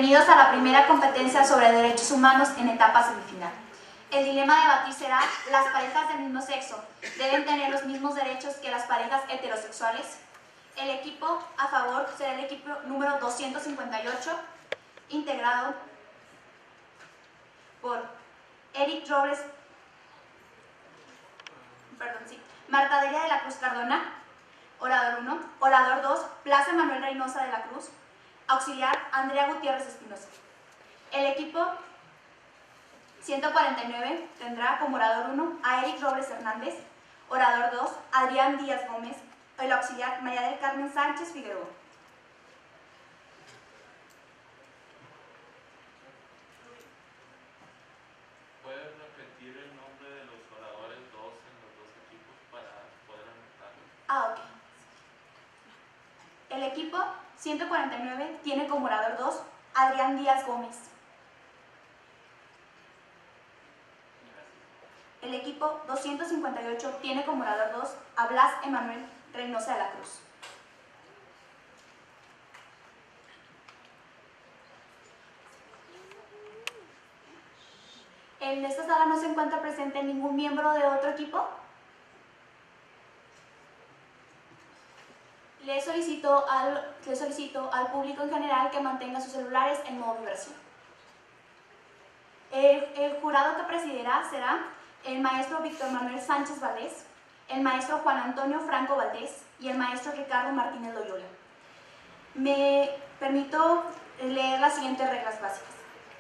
Bienvenidos a la primera competencia sobre derechos humanos en etapa semifinal. El dilema a debatir será: ¿las parejas del mismo sexo deben tener los mismos derechos que las parejas heterosexuales? El equipo a favor será el equipo número 258, integrado por Marta Delia de la Cruz Cardona, orador 1, orador 2, Plaza Manuel Reynosa de la Cruz, auxiliar Andrea Gutiérrez Espinosa. El equipo 149 tendrá como orador 1 a Eric Robles Hernández, orador 2, Adrián Díaz Gómez, el auxiliar María del Carmen Sánchez Figueroa. ¿Puedes repetir el nombre de los oradores 2 en los dos equipos para poder anotarlo? Ok. El equipo 149 tiene como orador 2 Adrián Díaz Gómez. El equipo 258 tiene como orador 2 a Blas Emanuel Reynosa de la Cruz. En esta sala no se encuentra presente ningún miembro de otro equipo. Le solicito al público en general que mantenga sus celulares en modo vibración. El jurado que presidirá será el maestro Víctor Manuel Sánchez Valdés, el maestro Juan Antonio Franco Valdés y el maestro Ricardo Martínez Loyola. Me permito leer las siguientes reglas básicas.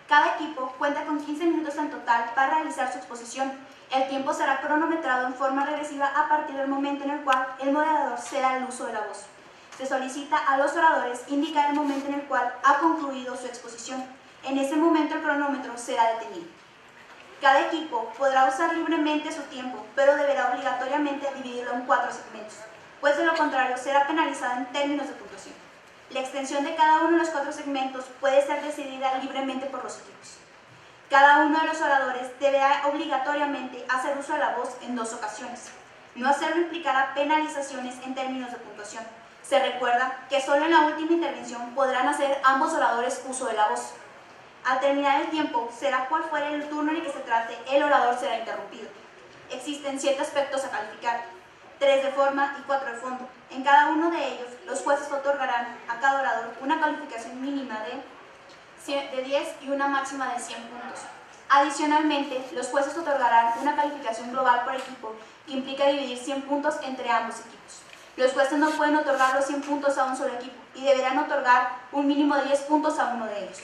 Cada equipo cuenta con 15 minutos en total para realizar su exposición. El tiempo será cronometrado en forma regresiva a partir del momento en el cual el moderador ceda el uso de la voz. Se solicita a los oradores indicar el momento en el cual ha concluido su exposición. En ese momento el cronómetro será detenido. Cada equipo podrá usar libremente su tiempo, pero deberá obligatoriamente dividirlo en 4 segmentos, pues de lo contrario será penalizado en términos de puntuación. La extensión de cada uno de los 4 segmentos puede ser decidida libremente por los equipos. Cada uno de los oradores deberá obligatoriamente hacer uso de la voz en 2 ocasiones. No hacerlo implicará penalizaciones en términos de puntuación. Se recuerda que solo en la última intervención podrán hacer ambos oradores uso de la voz. Al terminar el tiempo, será cual fuere el turno en el que se trate, el orador será interrumpido. Existen 7 aspectos a calificar, 3 de forma y 4 de fondo. En cada uno de ellos, los jueces otorgarán a cada orador una calificación mínima de 10 y una máxima de 100 puntos. Adicionalmente, los jueces otorgarán una calificación global por equipo que implica dividir 100 puntos entre ambos equipos. Los jueces no pueden otorgar los 100 puntos a un solo equipo y deberán otorgar un mínimo de 10 puntos a uno de ellos.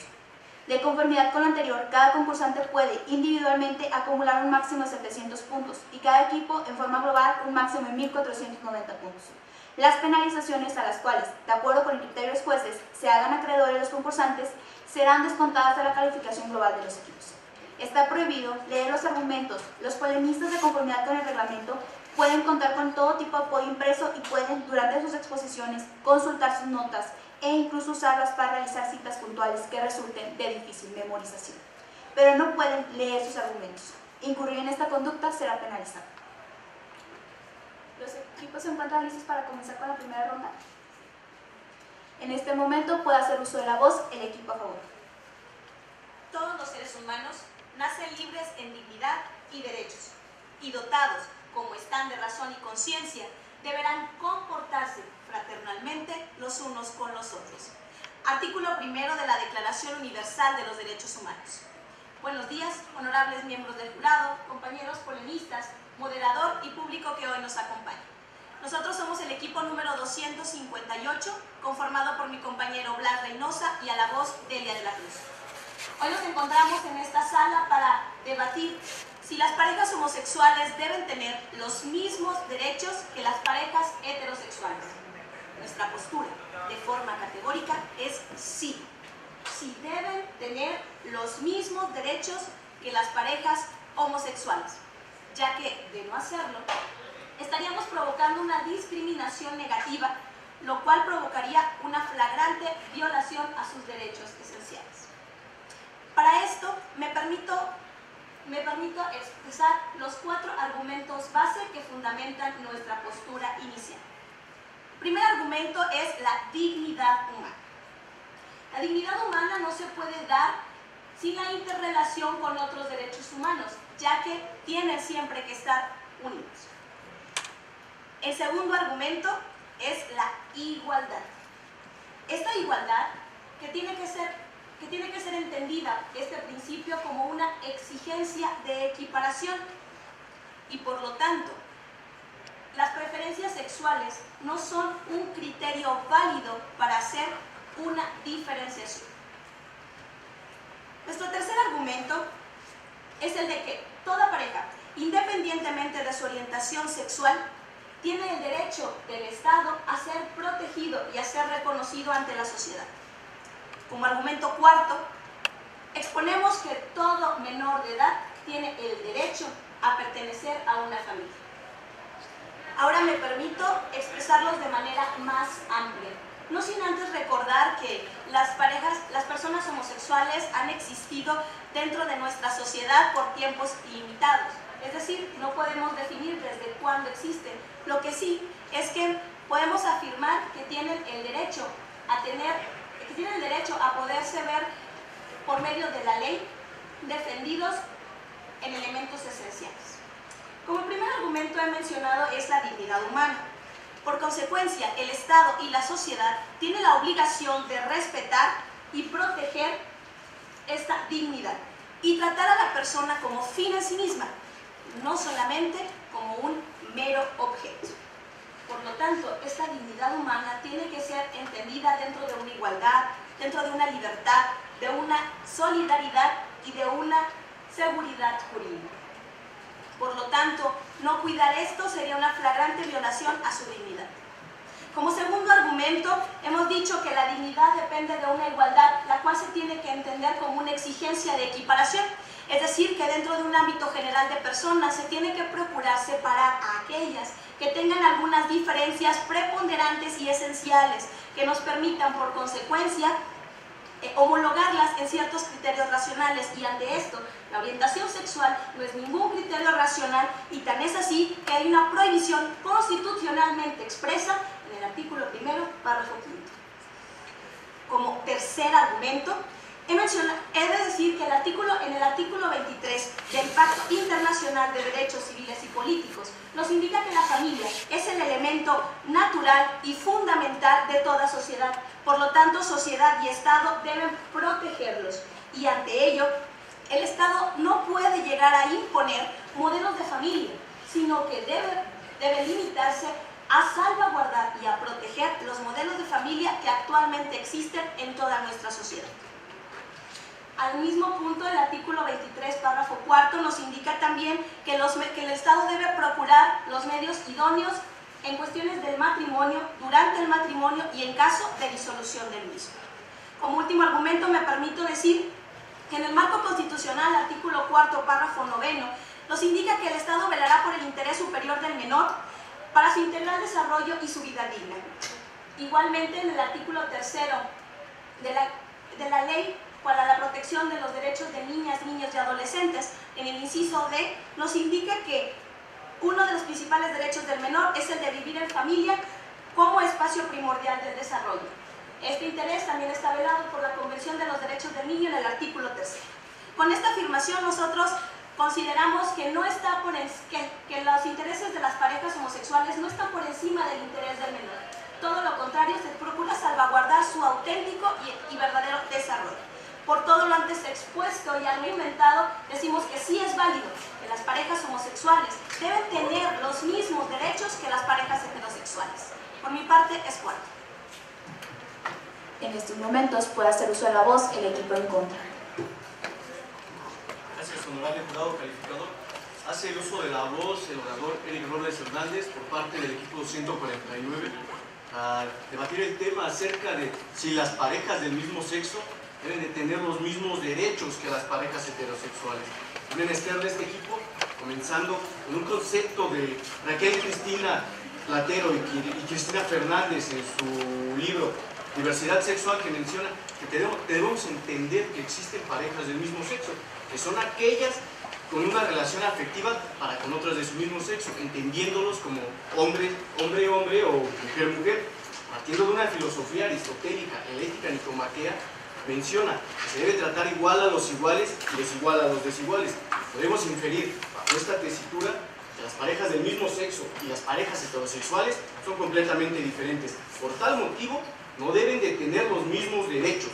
De conformidad con lo anterior, cada concursante puede individualmente acumular un máximo de 700 puntos y cada equipo, en forma global, un máximo de 1.490 puntos. Las penalizaciones a las cuales, de acuerdo con el criterio de los jueces, se hagan acreedores los concursantes, serán descontadas de la calificación global de los equipos. Está prohibido leer los argumentos. Los polemistas, de conformidad con el reglamento, pueden contar con todo tipo de apoyo impreso y pueden, durante sus exposiciones, consultar sus notas e incluso usarlas para realizar citas puntuales que resulten de difícil memorización. Pero no pueden leer sus argumentos. Incurrir en esta conducta será penalizado. ¿Los equipos se encuentran listos para comenzar con la primera ronda? En este momento puede hacer uso de la voz el equipo a favor. Todos los seres humanos nacen libres en dignidad y derechos, y dotados, como están de razón y conciencia, deberán comportarse fraternalmente los unos con los otros. Artículo 1 de la Declaración Universal de los Derechos Humanos. Buenos días, honorables miembros del jurado, compañeros polemistas, moderador y público que hoy nos acompaña. Nosotros somos el equipo número 258, conformado por mi compañero Blas Reynosa y a la voz Delia de la Cruz. Hoy nos encontramos en esta sala para debatir si las parejas homosexuales deben tener los mismos derechos que las parejas heterosexuales. Nuestra postura, de forma categórica, es sí. Sí deben tener los mismos derechos que las parejas homosexuales, ya que, de no hacerlo, estaríamos provocando una discriminación negativa, lo cual provocaría una flagrante violación a sus derechos esenciales. Para esto, me permito expresar los 4 argumentos base que fundamentan nuestra postura inicial. El primer argumento es la dignidad humana. La dignidad humana no se puede sin la interrelación con otros derechos humanos, ya que tienen siempre que estar unidos. El segundo argumento es la igualdad. Esta igualdad que tiene que ser entendida, este principio, como una exigencia de equiparación, y por lo tanto, las preferencias sexuales no son un criterio válido para hacer una diferenciación. Nuestro tercer argumento es el de que toda pareja, independientemente de su orientación sexual, tiene el derecho del Estado a ser protegido y a ser reconocido ante la sociedad. Como argumento cuarto, exponemos que todo menor de edad tiene el derecho a pertenecer a una familia. Ahora me permito expresarlos de manera más amplia, no sin antes recordar que las personas homosexuales han existido dentro de nuestra sociedad por tiempos limitados. Es decir, no podemos definir desde cuándo existen. Lo que sí es que podemos afirmar que tienen el derecho a poderse ver por medio de la ley defendidos en elementos esenciales. Como primer argumento he mencionado es la dignidad humana. Por consecuencia, el Estado y la sociedad tienen la obligación de respetar y proteger esta dignidad y tratar a la persona como fin en sí misma, no solamente como un mero objeto. Por lo tanto, esta dignidad humana tiene que ser entendida dentro de una igualdad, dentro de una libertad, de una solidaridad y de una seguridad jurídica. Por lo tanto, no cuidar esto sería una flagrante violación a su dignidad. Como segundo argumento, hemos dicho que la dignidad depende de una igualdad, la cual se tiene que entender como una exigencia de equiparación. Es decir, que dentro de un ámbito general de personas se tiene que procurar separar a aquellas que tengan algunas diferencias preponderantes y esenciales que nos permitan, por consecuencia, homologarlas en ciertos criterios racionales, y ante esto la orientación sexual no es ningún criterio racional, y tan es así que hay una prohibición constitucionalmente expresa en el artículo 1, párrafo 5. Como tercer argumento, he de decir que en el artículo 23 del Pacto Internacional de Derechos Civiles y Políticos nos indica que la familia es el elemento natural y fundamental de toda sociedad. Por lo tanto, sociedad y Estado deben protegerlos, y ante ello, el Estado no puede llegar a imponer modelos de familia, sino que debe limitarse a salvaguardar y a proteger los modelos de familia que actualmente existen en toda nuestra sociedad. Al mismo punto, el artículo 23, párrafo 4, nos indica también que el Estado debe procurar los medios idóneos en cuestiones del matrimonio, durante el matrimonio y en caso de disolución del mismo. Como último argumento, me permito decir que en el marco constitucional, artículo 4, párrafo 9, nos indica que el Estado velará por el interés superior del menor para su integral desarrollo y su vida digna. Igualmente, en el artículo 3 de la Ley para la Protección de los Derechos de Niñas, Niños y Adolescentes, en el inciso D, nos indica que uno de los principales derechos del menor es el de vivir en familia como espacio primordial del desarrollo. Este interés también está velado por la Convención de los Derechos del Niño en el artículo 3. Con esta afirmación nosotros consideramos que que los intereses de las parejas homosexuales no están por encima del interés del menor. Todo lo contrario, se procura salvaguardar su auténtico y verdadero desarrollo. Por todo lo antes expuesto y argumentado, decimos que sí es válido que las parejas homosexuales deben tener los mismos derechos que las parejas heterosexuales. Por mi parte, es cuanto. En estos momentos puede hacer uso de la voz el equipo en contra. Gracias, honorable jurado calificador. Hace el uso de la voz el orador Eric Robles Hernández por parte del equipo 149 a debatir el tema acerca de si las parejas del mismo sexo deben de tener los mismos derechos que las parejas heterosexuales. Un menester de este equipo, comenzando con un concepto de Raquel Cristina Platero y Cristina Fernández en su libro Diversidad Sexual, que menciona que debemos entender que existen parejas del mismo sexo, que son aquellas con una relación afectiva para con otras de su mismo sexo, entendiéndolos como hombre-hombre o mujer-mujer, partiendo de una filosofía aristotélica, eléctrica, nicomaquea, menciona que se debe tratar igual a los iguales y desigual a los desiguales. Podemos inferir bajo esta tesitura que las parejas del mismo sexo y las parejas heterosexuales son completamente diferentes. Por tal motivo, no deben de tener los mismos derechos.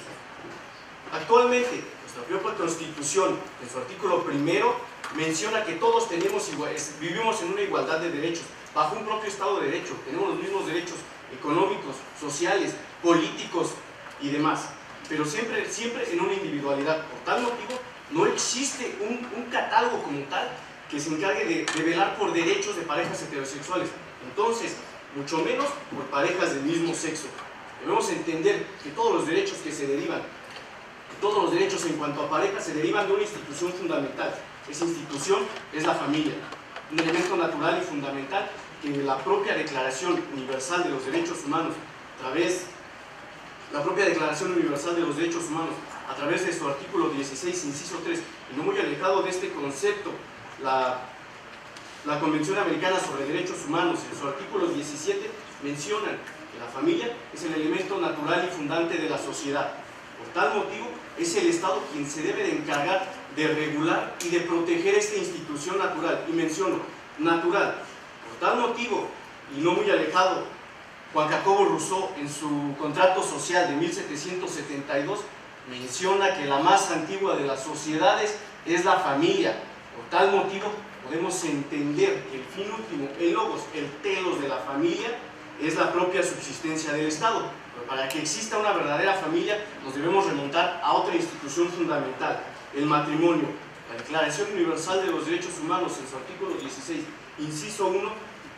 Actualmente, nuestra propia Constitución, en su artículo 1, menciona que todos vivimos en una igualdad de derechos, bajo un propio Estado de Derecho. Tenemos los mismos derechos económicos, sociales, políticos y demás, pero siempre en una individualidad. Por tal motivo, no existe un catálogo como tal que se encargue de velar por derechos de parejas heterosexuales, entonces, mucho menos por parejas del mismo sexo. Debemos entender que todos los derechos que se derivan, todos los derechos en cuanto a parejas, se derivan de una institución fundamental. Esa institución es la familia, un elemento natural y fundamental que la propia Declaración Universal de los Derechos Humanos, a través de su artículo 16, inciso 3, y no muy alejado de este concepto, la Convención Americana sobre Derechos Humanos, en su artículo 17, mencionan que la familia es el elemento natural y fundante de la sociedad. Por tal motivo, es el Estado quien se debe de encargar de regular y de proteger esta institución natural. Y menciono, natural. Por tal motivo, y no muy alejado, Juan Jacobo Rousseau, en su Contrato Social de 1772, menciona que la más antigua de las sociedades es la familia. Por tal motivo, podemos entender que el fin último, el logos, el telos de la familia, es la propia subsistencia del Estado. Pero para que exista una verdadera familia, nos debemos remontar a otra institución fundamental, el matrimonio. La Declaración Universal de los Derechos Humanos, en su artículo 16, inciso 1,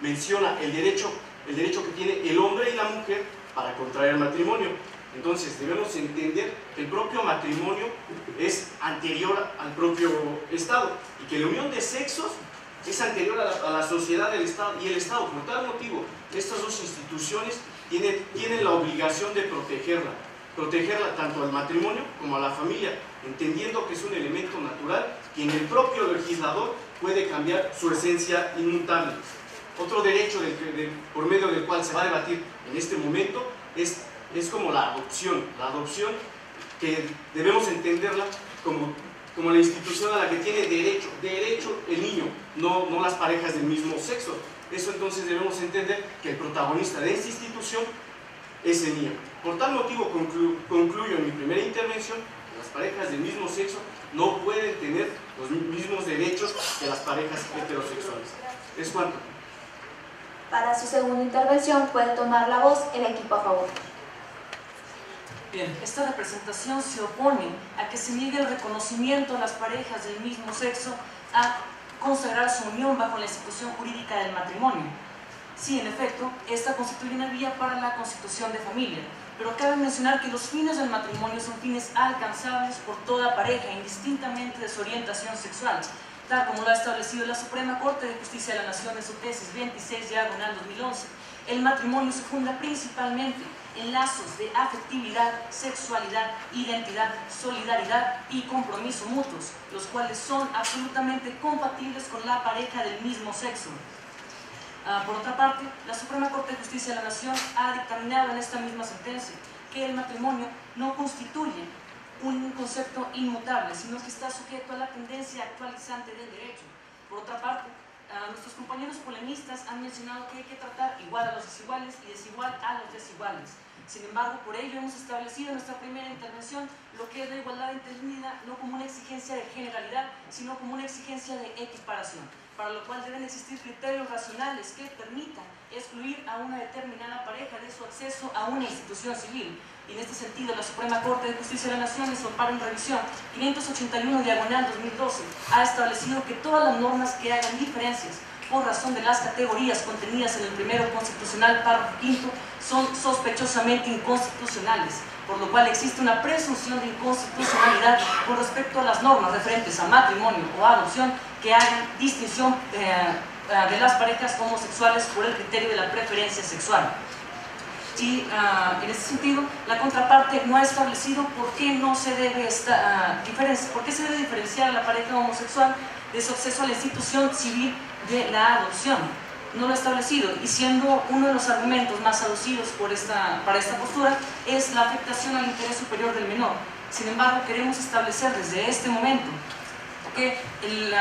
menciona el derecho que tiene el hombre y la mujer para contraer matrimonio. Entonces, debemos entender que el propio matrimonio es anterior al propio Estado y que la unión de sexos es anterior a la sociedad del Estado y el Estado. Por tal motivo, estas dos instituciones tienen la obligación de protegerla tanto al matrimonio como a la familia, entendiendo que es un elemento natural que en el propio legislador puede cambiar su esencia inmutable. Otro derecho por medio del cual se va a debatir en este momento es como la adopción. La adopción, que debemos entenderla como la institución a la que tiene derecho el niño, no las parejas del mismo sexo. Eso entonces debemos entender que el protagonista de esta institución es el niño. Por tal motivo concluyo en mi primera intervención que las parejas del mismo sexo no pueden tener los mismos derechos que las parejas heterosexuales. Es cuanto. Para su segunda intervención puede tomar la voz el equipo a favor. Bien, esta representación se opone a que se niegue el reconocimiento a las parejas del mismo sexo a consagrar su unión bajo la institución jurídica del matrimonio. Sí, en efecto, esta constituye una vía para la constitución de familia, pero cabe mencionar que los fines del matrimonio son fines alcanzables por toda pareja, indistintamente de su orientación sexual, tal como lo ha establecido la Suprema Corte de Justicia de la Nación en su tesis 26/2011. El matrimonio se funda principalmente en lazos de afectividad, sexualidad, identidad, solidaridad y compromiso mutuos, los cuales son absolutamente compatibles con la pareja del mismo sexo. Por otra parte, la Suprema Corte de Justicia de la Nación ha dictaminado en esta misma sentencia que el matrimonio no constituye un concepto inmutable, sino que está sujeto a la tendencia actualizante del derecho. Por otra parte, nuestros compañeros polemistas han mencionado que hay que tratar igual a los desiguales y desigual a los desiguales. Sin embargo, por ello hemos establecido en nuestra primera intervención lo que es la igualdad entendida no como una exigencia de generalidad, sino como una exigencia de equiparación, para lo cual deben existir criterios racionales que permitan excluir a una determinada pareja de su acceso a una institución civil. Y en este sentido, la Suprema Corte de Justicia de la Nación, en su amparo en revisión 581/2012, ha establecido que todas las normas que hagan diferencias por razón de las categorías contenidas en el primero constitucional párrafo 5 son sospechosamente inconstitucionales, por lo cual existe una presunción de inconstitucionalidad con respecto a las normas referentes a matrimonio o adopción que hagan distinción de las parejas homosexuales por el criterio de la preferencia sexual. Y en este sentido, la contraparte no ha establecido por qué se debe diferenciar a la pareja homosexual de su acceso a la institución civil de la adopción. No lo ha establecido, y siendo uno de los argumentos más aducidos para esta postura es la afectación al interés superior del menor. Sin embargo, queremos establecer desde este momento que el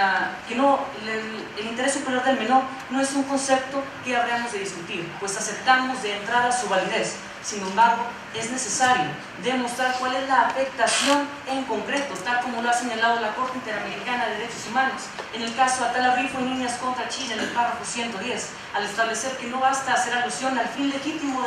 interés superior del menor no es un concepto que habremos de discutir, pues aceptamos de entrada su validez. Sin embargo, es necesario demostrar cuál es la afectación en concreto, tal como lo ha señalado la Corte Interamericana de Derechos Humanos, en el caso Atala Rifo y Niñas contra Chile, en el párrafo 110, al establecer que no basta hacer alusión al fin legítimo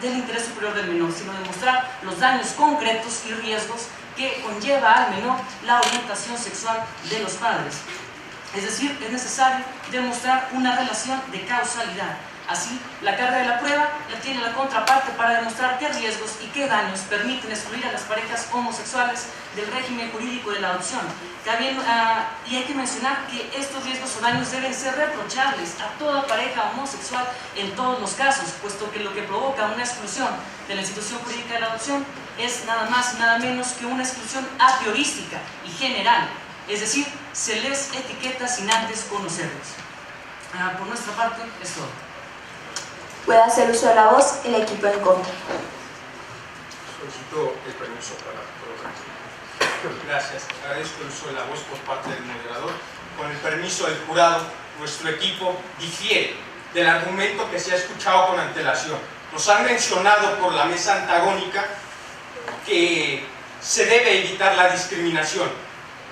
del interés superior del menor, sino demostrar los daños concretos y riesgos que conlleva al menor la orientación sexual de los padres. Es decir, es necesario demostrar una relación de causalidad. Así, la carga de la prueba la tiene la contraparte para demostrar qué riesgos y qué daños permiten excluir a las parejas homosexuales del régimen jurídico de la adopción. Y hay que mencionar que estos riesgos o daños deben ser reprochables a toda pareja homosexual en todos los casos, puesto que lo que provoca una exclusión de la institución jurídica de la adopción es nada más y nada menos que una exclusión a priorística y general, es decir, se les etiqueta sin antes conocerlos. Por nuestra parte, es todo. Puede hacer uso de la voz el equipo en contra. Solicito el permiso para colocar. Gracias. Agradezco el uso de la voz por parte del moderador. Con el permiso del jurado, nuestro equipo difiere del argumento que se ha escuchado con antelación. Nos han mencionado por la mesa antagónica que se debe evitar la discriminación.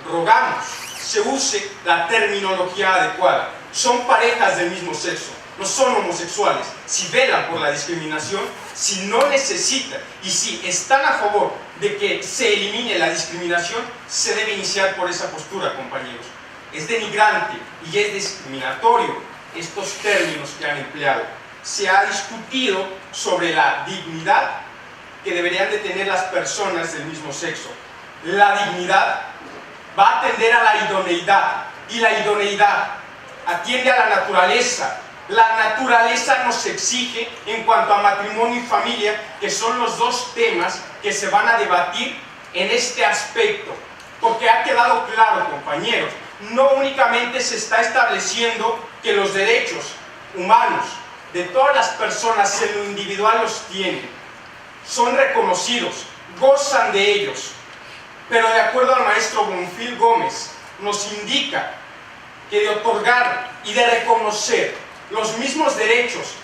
Rogamos se use la terminología adecuada. Son parejas del mismo sexo, no son homosexuales. Si velan por la discriminación, si no necesitan y si están a favor de que se elimine la discriminación, se debe iniciar por esa postura, compañeros. Es denigrante y es discriminatorio estos términos que han empleado. Se ha discutido sobre la dignidad que deberían de tener las personas del mismo sexo. La dignidad va a atender a la idoneidad, y la idoneidad atiende a la naturaleza. La naturaleza nos exige en cuanto a matrimonio y familia, que son los dos temas que se van a debatir en este aspecto, porque ha quedado claro, compañeros, no únicamente se está estableciendo que los derechos humanos de todas las personas en lo individual los tienen, son reconocidos, gozan de ellos, pero de acuerdo al maestro Bonfil Gómez, nos indica que de otorgar y de reconocer los mismos derechos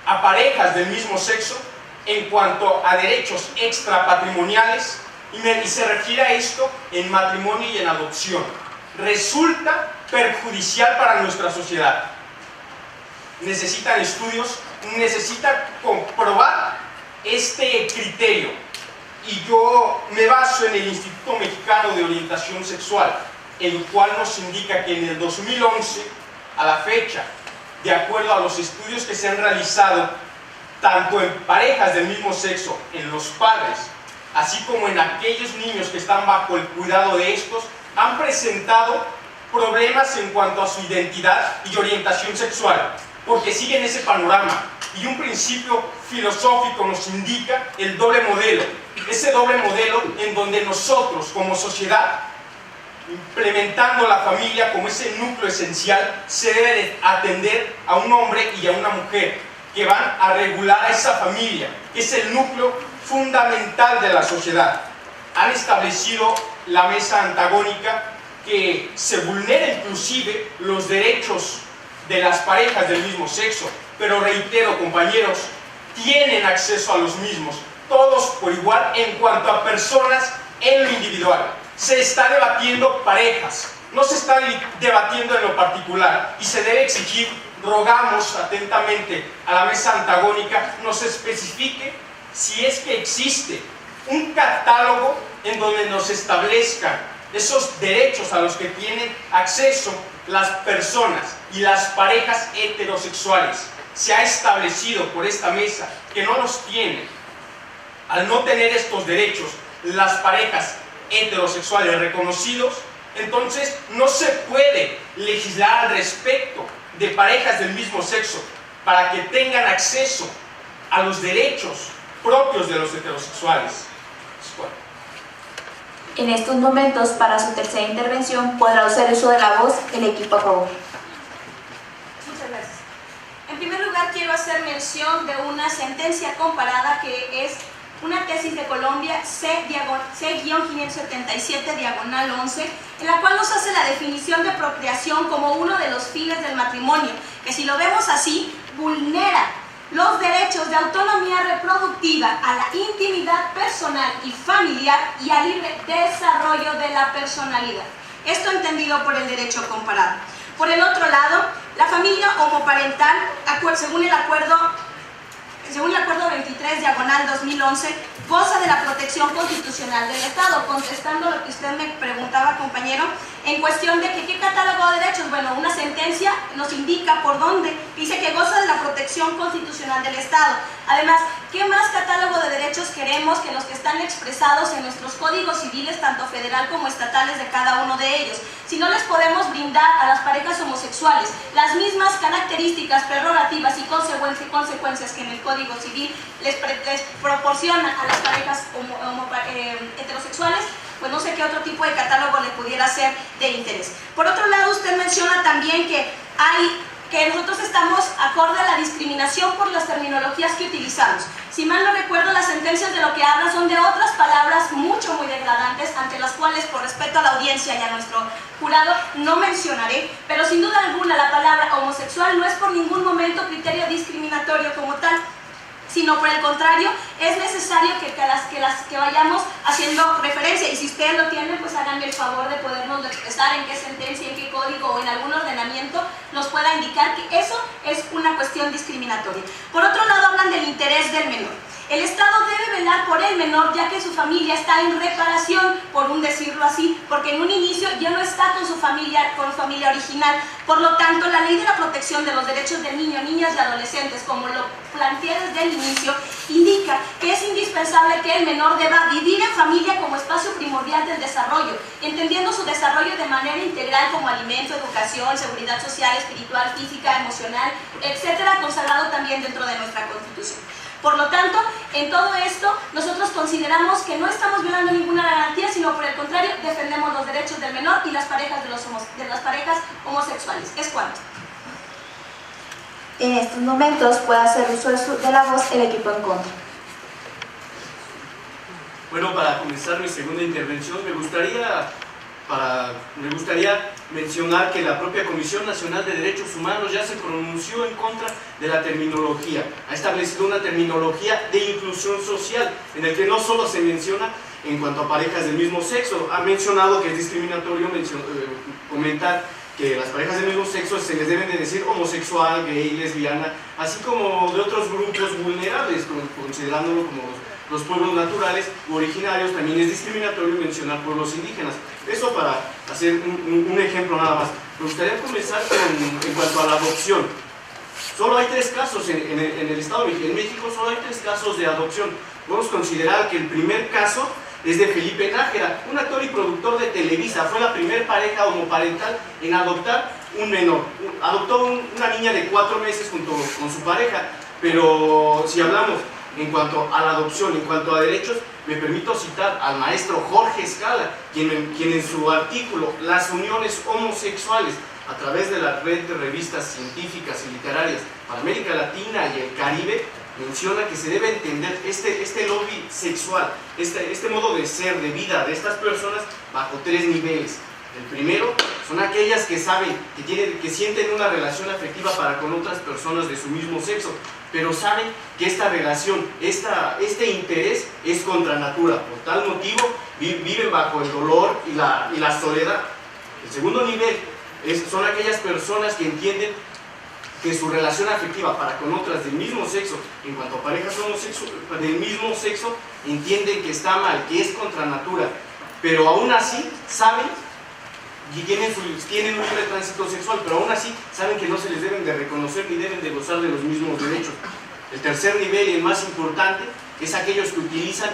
a parejas del mismo sexo en cuanto a derechos extrapatrimoniales, y se refiere a esto en matrimonio y en adopción, resulta perjudicial para nuestra sociedad. Necesitan estudios, necesitan comprobar este criterio, y yo me baso en el Instituto Mexicano de Orientación Sexual, el cual nos indica que en el 2011, a la fecha, de acuerdo a los estudios que se han realizado tanto en parejas del mismo sexo, en los padres, así como en aquellos niños que están bajo el cuidado de estos, han presentado problemas en cuanto a su identidad y orientación sexual, porque siguen ese panorama. Y un principio filosófico nos indica el doble modelo, ese doble modelo en donde nosotros como sociedad, implementando la familia como ese núcleo esencial, se debe de atender a un hombre y a una mujer que van a regular a esa familia, que es el núcleo fundamental de la sociedad. Han establecido la mesa antagónica que se vulnera inclusive los derechos de las parejas del mismo sexo, pero reitero, compañeros, tienen acceso a los mismos, todos por igual en cuanto a personas en lo individual. Se está debatiendo parejas, no se está debatiendo en lo particular, y se debe exigir, rogamos atentamente a la mesa antagónica, nos especifique si es que existe un catálogo en donde nos establezcan esos derechos a los que tienen acceso las personas y las parejas heterosexuales. Se ha establecido por esta mesa que no los tienen. Al no tener estos derechos las parejas heterosexuales reconocidos, entonces no se puede legislar al respecto de parejas del mismo sexo para que tengan acceso a los derechos propios de los heterosexuales. En estos momentos, para su tercera intervención, podrá hacer uso de la voz el equipo a favor. Muchas gracias. En primer lugar, quiero hacer mención de una sentencia comparada que es una tesis de Colombia C-577-11, en la cual nos hace la definición de procreación como uno de los fines del matrimonio, que si lo vemos así, vulnera los derechos de autonomía reproductiva, a la intimidad personal y familiar y al libre desarrollo de la personalidad. Esto entendido por el derecho comparado. Por el otro lado, la familia homoparental, según el acuerdo 23/2011, goza de la protección constitucional del Estado. Contestando lo que usted me preguntaba, compañero, en cuestión de que qué catálogo de derechos, bueno, una sentencia nos indica por dónde, dice que goza de la protección constitucional del Estado. Además, ¿qué más catálogo de derechos queremos que los que están expresados en nuestros códigos civiles, tanto federal como estatales, de cada uno de ellos? Si no les podemos brindar a las parejas homosexuales las mismas características, prerrogativas y consecuencias que en el Código Civil les proporciona a las parejas heterosexuales, pues no sé qué otro tipo de catálogo le pudiera ser de interés. Por otro lado, usted menciona también que nosotros estamos acorde a la discriminación por las terminologías que utilizamos. Si mal no recuerdo, las sentencias de lo que hablan son de otras palabras muy degradantes, ante las cuales, por respeto a la audiencia y a nuestro jurado, no mencionaré, pero sin duda alguna la palabra homosexual no es por ningún momento criterio discriminatorio como tal, sino por el contrario, es necesario que vayamos haciendo referencia, y si ustedes lo tienen, pues háganme el favor de podernos expresar en qué sentencia, en qué código o en algún ordenamiento nos pueda indicar que eso es una cuestión discriminatoria. Por otro lado, hablan del interés del menor. El Estado debe velar por el menor, ya que su familia está en reparación, por decirlo así, porque en un inicio ya no está con su familia original. Por lo tanto, la ley de la protección de los derechos del niño, niñas y adolescentes, como lo planteé desde el inicio, indica que es indispensable que el menor deba vivir en familia como espacio primordial del desarrollo, entendiendo su desarrollo de manera integral como alimento, educación, seguridad social, espiritual, física, emocional, etcétera, consagrado también dentro de nuestra Constitución. Por lo tanto, en todo esto, nosotros consideramos que no estamos violando ninguna garantía, sino por el contrario, defendemos los derechos del menor y las parejas de las parejas homosexuales. ¿Es cuánto? En estos momentos puede hacer uso de la voz el equipo en contra. Bueno, para comenzar mi segunda intervención, me gustaría mencionar que la propia Comisión Nacional de Derechos Humanos ya se pronunció en contra de la terminología. Ha establecido una terminología de inclusión social, en el que no solo se menciona en cuanto a parejas del mismo sexo, ha mencionado que es discriminatorio comentar que las parejas del mismo sexo se les deben de decir homosexual, gay, lesbiana, así como de otros grupos vulnerables, considerándolo como los pueblos naturales u originarios. También es discriminatorio mencionar pueblos indígenas. Eso para hacer un ejemplo nada más. Me gustaría comenzar en cuanto a la adopción. Solo hay 3 casos en el Estado de México. En México solo hay 3 casos de adopción. Podemos considerar que el primer caso es de Felipe Nájera, un actor y productor de Televisa. Fue la primera pareja homoparental en adoptar un menor. Adoptó una niña de 4 meses junto con su pareja. Pero si hablamos en cuanto a la adopción, en cuanto a derechos, me permito citar al maestro Jorge Escala, quien en su artículo Las uniones homosexuales a través de la red de revistas científicas y literarias para América Latina y el Caribe, menciona que se debe entender este lobby sexual, este modo de ser, de vida de estas personas bajo 3 niveles. El primero son aquellas que saben, que sienten una relación afectiva para con otras personas de su mismo sexo, pero saben que esta relación, este interés es contra natura. Por tal motivo viven bajo el dolor y la soledad. El segundo nivel son aquellas personas que entienden que su relación afectiva para con otras del mismo sexo, en cuanto a parejas del mismo sexo, entienden que está mal, que es contra natura, pero aún así saben y tienen un libre tránsito sexual, pero aún así saben que no se les deben de reconocer ni deben de gozar de los mismos derechos. El tercer nivel y el más importante es aquellos que utilizan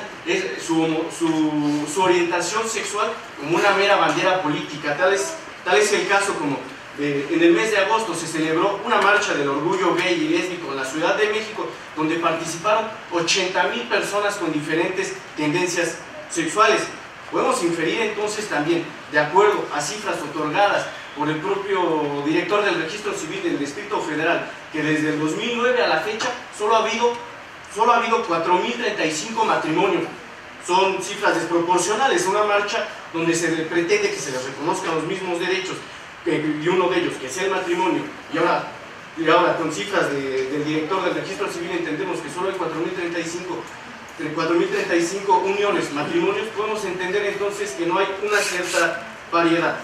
su orientación sexual como una mera bandera política. Tal es el caso como en el mes de agosto se celebró una marcha del orgullo gay y lésbico en la Ciudad de México, donde participaron 80,000 personas con diferentes tendencias sexuales. Podemos inferir entonces también, de acuerdo a cifras otorgadas por el propio director del Registro Civil del Distrito Federal, que desde el 2009 a la fecha solo solo ha habido 4.035 matrimonios. Son cifras desproporcionales, una marcha donde se pretende que se les reconozcan los mismos derechos, y uno de ellos, que sea el matrimonio, y ahora con cifras del director del registro civil entendemos que solo hay 4.035 uniones, matrimonios. Podemos entender entonces que no hay una cierta variedad.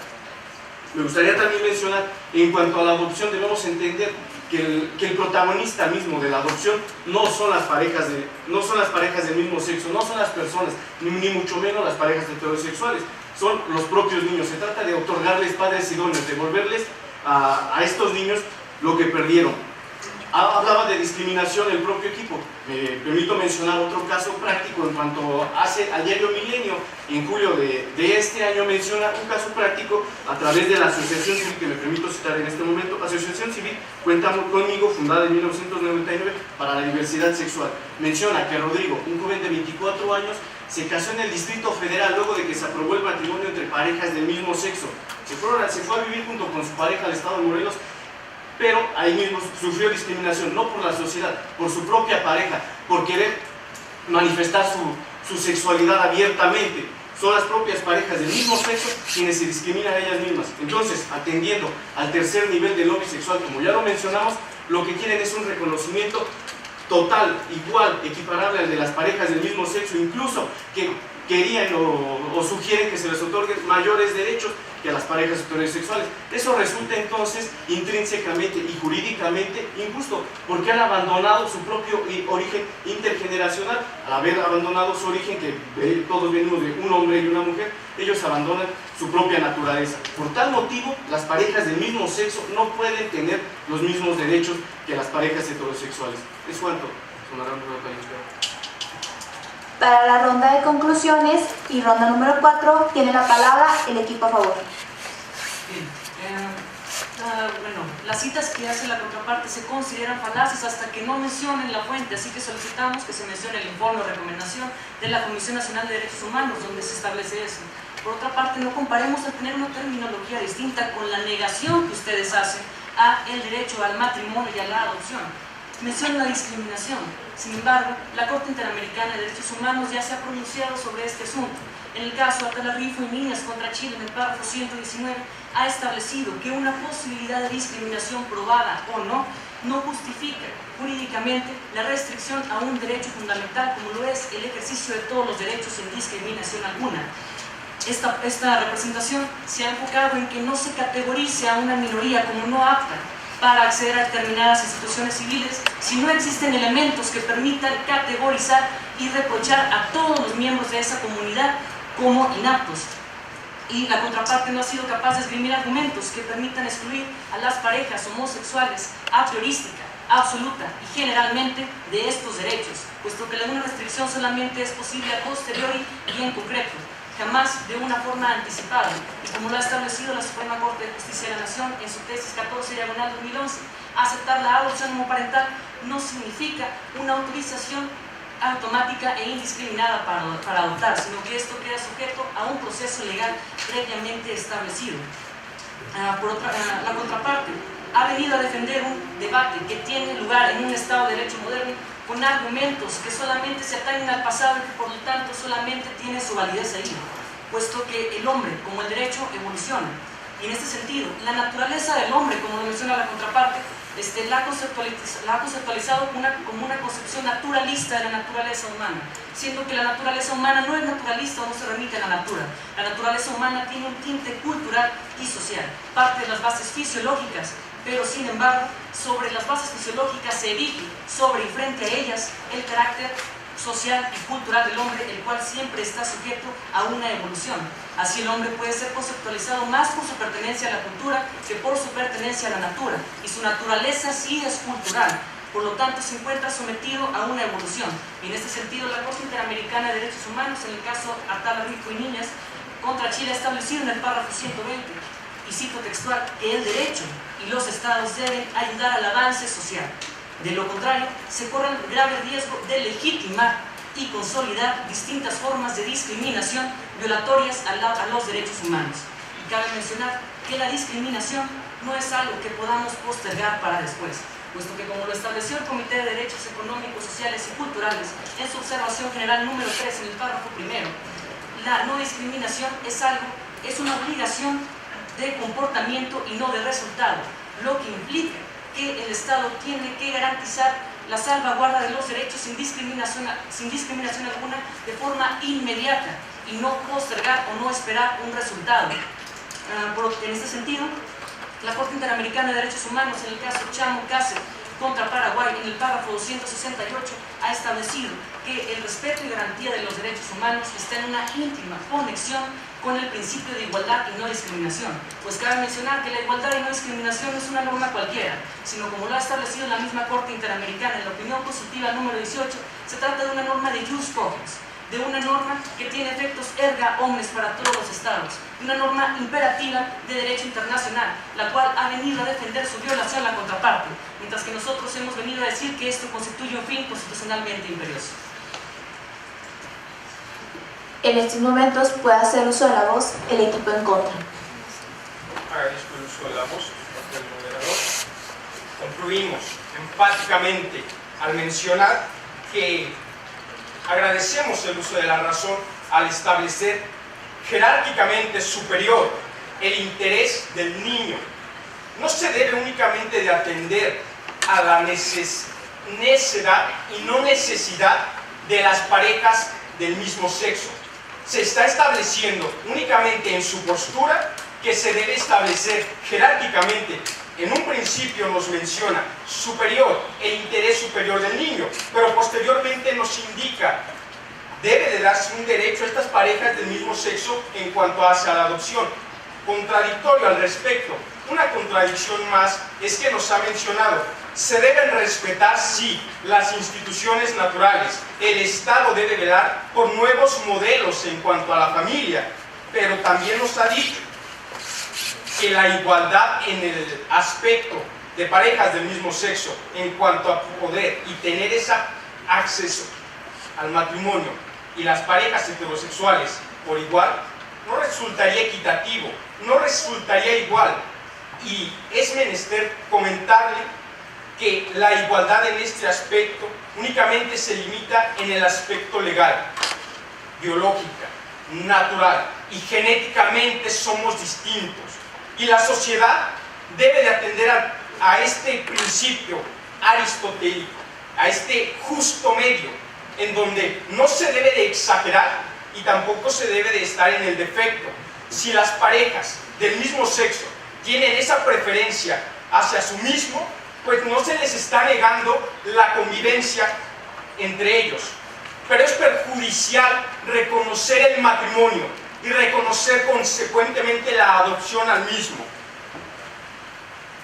Me gustaría también mencionar, en cuanto a la adopción, debemos entender que el protagonista mismo de la adopción no son las parejas del mismo sexo, no son las personas, ni mucho menos las parejas heterosexuales, son los propios niños. Se trata de otorgarles padres idóneos, devolverles a estos niños lo que perdieron. Hablaba de discriminación el propio equipo. Me permito mencionar otro caso práctico en cuanto al diario Milenio, en julio de este año menciona un caso práctico a través de la Asociación Civil, que me permito citar en este momento. Asociación Civil Cuéntame Conmigo, fundada en 1999 para la diversidad sexual. Menciona que Rodrigo, un joven de 24 años, se casó en el Distrito Federal luego de que se aprobó el matrimonio entre parejas del mismo sexo. Se fue a vivir junto con su pareja al estado de Morelos, pero ahí mismo sufrió discriminación, no por la sociedad, por su propia pareja, por querer manifestar su sexualidad abiertamente. Son las propias parejas del mismo sexo quienes se discriminan a ellas mismas. Entonces, atendiendo al tercer nivel del lobby sexual, como ya lo mencionamos, lo que quieren es un reconocimiento total, igual, equiparable al de las parejas del mismo sexo, incluso que querían o sugieren que se les otorguen mayores derechos que a las parejas heterosexuales. Eso resulta entonces intrínsecamente y jurídicamente injusto, porque han abandonado su propio origen intergeneracional. Al haber abandonado su origen, que todos venimos de un hombre y una mujer, ellos abandonan su propia naturaleza. Por tal motivo, las parejas del mismo sexo no pueden tener los mismos derechos que las parejas heterosexuales. Es cuanto. Para la ronda de conclusiones y ronda número 4, tiene la palabra el equipo a favor. Bien, bueno, las citas que hace la contraparte se consideran falaces hasta que no mencionen la fuente, así que solicitamos que se mencione el informe o recomendación de la Comisión Nacional de Derechos Humanos, donde se establece eso. Por otra parte, no comparemos al tener una terminología distinta con la negación que ustedes hacen a el derecho al matrimonio y a la adopción. Menciona la discriminación. Sin embargo, la Corte Interamericana de Derechos Humanos ya se ha pronunciado sobre este asunto. En el caso Atala Rifo y Niñas contra Chile, en el párrafo 119, ha establecido que una posibilidad de discriminación probada o no justifica jurídicamente la restricción a un derecho fundamental como lo es el ejercicio de todos los derechos sin discriminación alguna. Esta representación se ha enfocado en que no se categorice a una minoría como no apta para acceder a determinadas instituciones civiles si no existen elementos que permitan categorizar y reprochar a todos los miembros de esa comunidad como inaptos. Y la contraparte no ha sido capaz de esgrimir argumentos que permitan excluir a las parejas homosexuales a priorística, absoluta y generalmente de estos derechos, puesto que una restricción solamente es posible a posteriori y en concreto, jamás de una forma anticipada, y como lo ha establecido la Suprema Corte de Justicia de la Nación en su tesis 14/2011, aceptar la adopción homoparental no significa una autorización automática e indiscriminada para adoptar, sino que esto queda sujeto a un proceso legal previamente establecido. La contraparte ha venido a defender un debate que tiene lugar en un Estado de Derecho moderno con argumentos que solamente se atañen al pasado y que por lo tanto solamente tiene su validez ahí, puesto que el hombre, como el derecho, evoluciona. Y en este sentido, la naturaleza del hombre, como lo menciona la contraparte, la ha conceptualizado como una concepción naturalista de la naturaleza humana, siendo que la naturaleza humana no es naturalista o no se remite a la natura. La naturaleza humana tiene un tinte cultural y social, parte de las bases fisiológicas, pero sin embargo, sobre las bases fisiológicas se erige sobre y frente a ellas el carácter social y cultural del hombre, el cual siempre está sujeto a una evolución. Así el hombre puede ser conceptualizado más por su pertenencia a la cultura que por su pertenencia a la natura, y su naturaleza sí es cultural, por lo tanto se encuentra sometido a una evolución. Y en este sentido, la Corte Interamericana de Derechos Humanos, en el caso Atala Rifo y Niñas contra Chile, ha establecido en el párrafo 120, y cito textual, que el derecho y los estados deben ayudar al avance social. De lo contrario, se corre el grave riesgo de legitimar y consolidar distintas formas de discriminación violatorias a los derechos humanos. Y cabe mencionar que la discriminación no es algo que podamos postergar para después. puesto que, como lo estableció el Comité de Derechos Económicos, Sociales y Culturales en su observación general número 3 en el párrafo primero, la no discriminación es una obligación de comportamiento y no de resultado, lo que implica que el Estado tiene que garantizar la salvaguarda de los derechos sin discriminación alguna de forma inmediata y no postergar o no esperar un resultado. En este sentido, la Corte Interamericana de Derechos Humanos, en el caso Chamo Cáceres contra Paraguay, en el párrafo 268, ha establecido que el respeto y garantía de los derechos humanos está en una íntima conexión con el principio de igualdad y no discriminación. Pues cabe mencionar que la igualdad y no discriminación no es una norma cualquiera, sino, como lo ha establecido la misma Corte Interamericana en la opinión positiva número 18, se trata de una norma de jus cogens, de una norma que tiene efectos erga omnes para todos los estados, una norma imperativa de derecho internacional, la cual ha venido a defender su violación a la contraparte, mientras que nosotros hemos venido a decir que esto constituye un fin constitucionalmente imperioso. En estos momentos puede hacer uso de la voz el equipo en contra. Agradezco el uso de la voz del moderador. Concluimos enfáticamente al mencionar que agradecemos el uso de la razón al establecer jerárquicamente superior el interés del niño. No se debe únicamente de atender a la necesidad y no necesidad de las parejas del mismo sexo. Se está estableciendo únicamente en su postura que se debe establecer jerárquicamente. En un principio nos menciona superior, el interés superior del niño, pero posteriormente nos indica debe de darse un derecho a estas parejas del mismo sexo en cuanto hacia la adopción. Contradictorio al respecto, una contradicción más es que nos ha mencionado se deben respetar, sí, las instituciones naturales. El Estado debe velar por nuevos modelos en cuanto a la familia, pero también nos ha dicho que la igualdad en el aspecto de parejas del mismo sexo en cuanto a poder y tener ese acceso al matrimonio y las parejas heterosexuales por igual no resultaría equitativo, no resultaría igual, y es menester comentarle que la igualdad en este aspecto únicamente se limita en el aspecto legal, biológica, natural, y genéticamente somos distintos, y la sociedad debe de atender a este principio aristotélico, a este justo medio, en donde no se debe de exagerar y tampoco se debe de estar en el defecto. Si las parejas del mismo sexo tienen esa preferencia hacia su mismo, pues no se les está negando la convivencia entre ellos, pero es perjudicial reconocer el matrimonio y reconocer consecuentemente la adopción al mismo.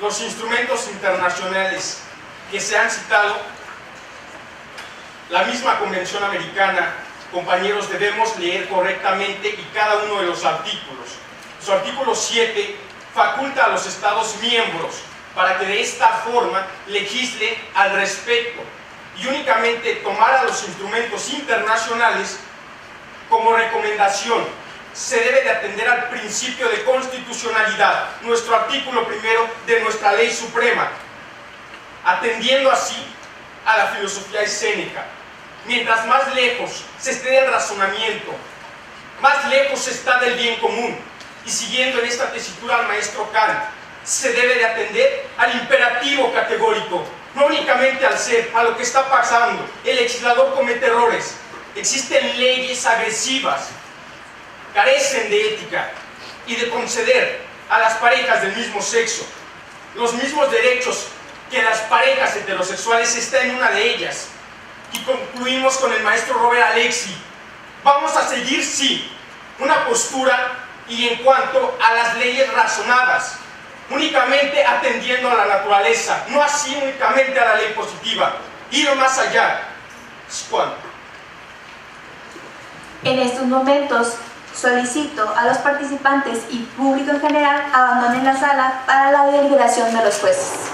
Los instrumentos internacionales que se han citado, la misma Convención Americana, compañeros, debemos leer correctamente y cada uno de los artículos. Su artículo 7 faculta a los Estados miembros para que de esta forma legisle al respecto y únicamente tomar a los instrumentos internacionales como recomendación. Se debe de atender al principio de constitucionalidad, nuestro artículo primero de nuestra ley suprema, atendiendo así a la filosofía escénica. Mientras más lejos se esté del razonamiento, más lejos se está del bien común. Y siguiendo en esta tesitura al maestro Kant, se debe de atender al imperativo categórico, no únicamente al ser, a lo que está pasando. El legislador comete errores, existen leyes agresivas, carecen de ética y de conceder a las parejas del mismo sexo los mismos derechos que las parejas heterosexuales. Está en una de ellas. Y concluimos con el maestro Robert Alexy. Vamos a seguir, sí, una postura y en cuanto a las leyes razonadas, únicamente atendiendo a la naturaleza, no así únicamente a la ley positiva, ir más allá. ¿Cuándo? En estos momentos solicito a los participantes y público en general abandonen la sala para la deliberación de los jueces.